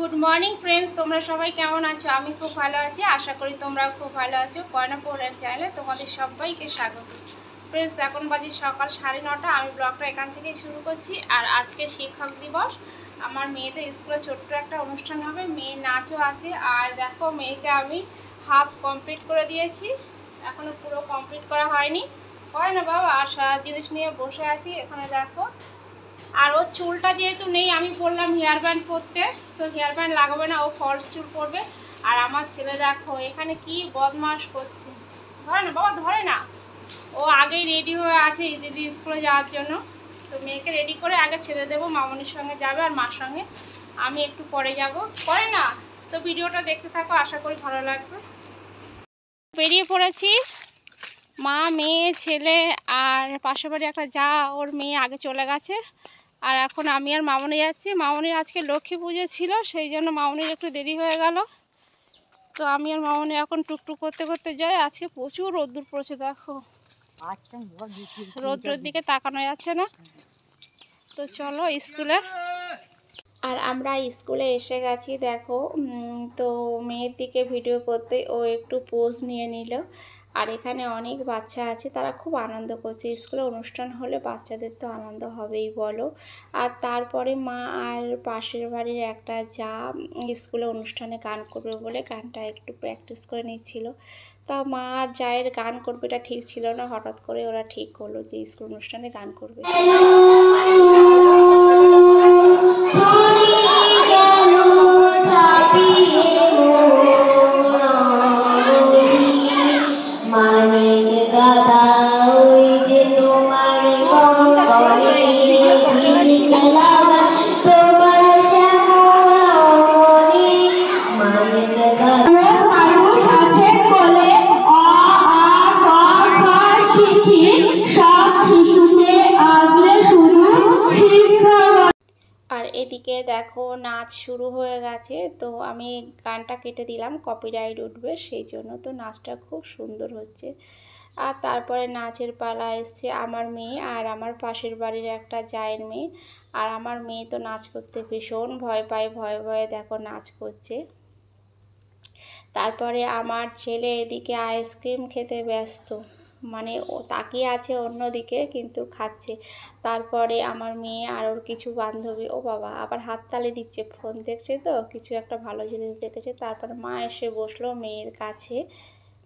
Good morning friends, তোমরা সবাই কেমন আছো? আমি খুব ভালো আছি, আশা করি তোমরা খুব ভালো আছো। পয়না পড়ার চ্যানেলে তোমাদের সবাইকে স্বাগত। ফ্রেন্ডস, এখন বাজে সকাল 9:30। আমি ব্লগটা এখান থেকেই শুরু করছি। আর আজকে শিক্ষক দিবস, আমার মেয়েদের স্কুলে ছোট্ট একটা অনুষ্ঠান হবে, মেয়ে নাচও আছে। আর দেখো, মেয়েকে আমি হাফ কমপ্লিট করে দিয়েছি, এখনও পুরো কমপ্লিট করা হয়নি। হয় না বাবা, আর সারা জিনিস নিয়ে বসে আছি এখানে দেখো। আর ওর চুলটা যেহেতু নেই, আমি বললাম হেয়ার ব্যান্ড করতে, তো হেয়ার ব্যান্ড লাগাবে না, ও ফলস চুল করবে। আর আমার ছেলে দেখো এখানে কি বদমাশ করছে, ধরে না বাবা, ধরে না। ও আগেই রেডি হয়ে আছে দিদি স্কুলে যাওয়ার জন্য। তো মেয়েকে রেডি করে আগে ছেড়ে দেবো, মামনির সঙ্গে যাবে আর মার সঙ্গে আমি একটু পরে যাব, করে না। তো ভিডিওটা দেখতে থাকো, আশা করি ভালো লাগবে। বেরিয়ে পড়েছি, মা, মেয়ে, ছেলে আর পাশের বাড়ি একটা যা, ওর মেয়ে আগে চলে গেছে। আর এখন আমি আর মামনি যাচ্ছি। মামনির আজকে লক্ষ্মী পুজো ছিল, সেই জন্য মামনির একটু দেরি হয়ে গেল। তো আমি আর মামনি এখন টুকটুক করতে করতে যাই। আজকে প্রচুর রোদ্দুর পড়েছে, দেখো রোদ্রের দিকে তাকানো যাচ্ছে না। তো চলো স্কুলে। আর আমরা স্কুলে এসে গেছি দেখো। তো মেয়ের দিকে ভিডিও করতে ও একটু পোজ নিয়ে নিল। আর এখানে অনেক বাচ্চা আছে, তারা খুব আনন্দ করছে। স্কুলে অনুষ্ঠান হলে বাচ্চাদের তো আনন্দ হবেই বলো। আর তারপরে মা আর পাশের বাড়ির একটা যা স্কুলে অনুষ্ঠানে গান করবে বলে গানটা একটু প্র্যাকটিস করে নিচ্ছিল। তা মা আর জায়ের গান করবে এটা ঠিক ছিল না, হঠাৎ করে ওরা ঠিক করলো যে স্কুল অনুষ্ঠানে গান করবে। আর এদিকে দেখো নাচ শুরু হয়ে গেছে। তো আমি গানটা কেটে দিলাম, কপিরাইট উঠবে সেই জন্য। তো নাচটা খুব সুন্দর হচ্ছে। আর তারপরে নাচের পালা এসছে আমার মেয়ে আর আমার পাশের বাড়ির একটা জায়ের মেয়ে। আর আমার মেয়ে তো নাচ করতে ভীষণ ভয় পায়, ভয়ে ভয়ে দেখো নাচ করছে। তারপরে আমার ছেলে এদিকে আইসক্রিম খেতে ব্যস্ত, মানে ও তাকিয়ে আছে অন্যদিকে কিন্তু খাচ্ছে। তারপরে আমার মেয়ে আর ওর কিছু বান্ধবী, ও বাবা, আবার হাততালি দিচ্ছে, ফোন দেখছে তো, কিছু একটা ভালো জিনিস দেখেছে। তারপরে মা এসে বসলো মেয়ের কাছে,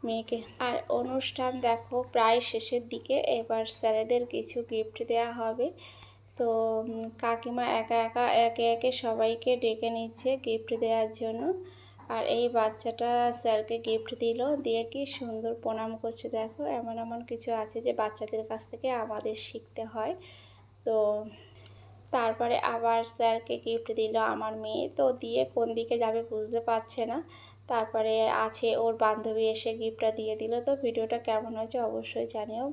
মেয়েকে। আর অনুষ্ঠান দেখো প্রায় শেষের দিকে, এবার স্যারেদের কিছু গিফট দেওয়া হবে। তো কাকিমা একা একা একে একে সবাইকে ডেকে নিচ্ছে গিফট দেওয়ার জন্য। আর এই বাচ্চাটা স্যারকে গিফট দিল, দিয়ে কি সুন্দর প্রণাম করছে দেখো। এমন এমন কিছু আছে যে বাচ্চাদের কাছ থেকে আমাদের শিখতে হয়। তো তারপরে আবার স্যারকে গিফট দিল আমার মেয়ে, তো দিয়ে কোন দিকে যাবে বুঝতে পারছে না। তারপরে আছে ওর বান্ধবী এসে গিফটটা দিয়ে দিল। তো ভিডিওটা কেমন হয়েছে অবশ্যই জানিও।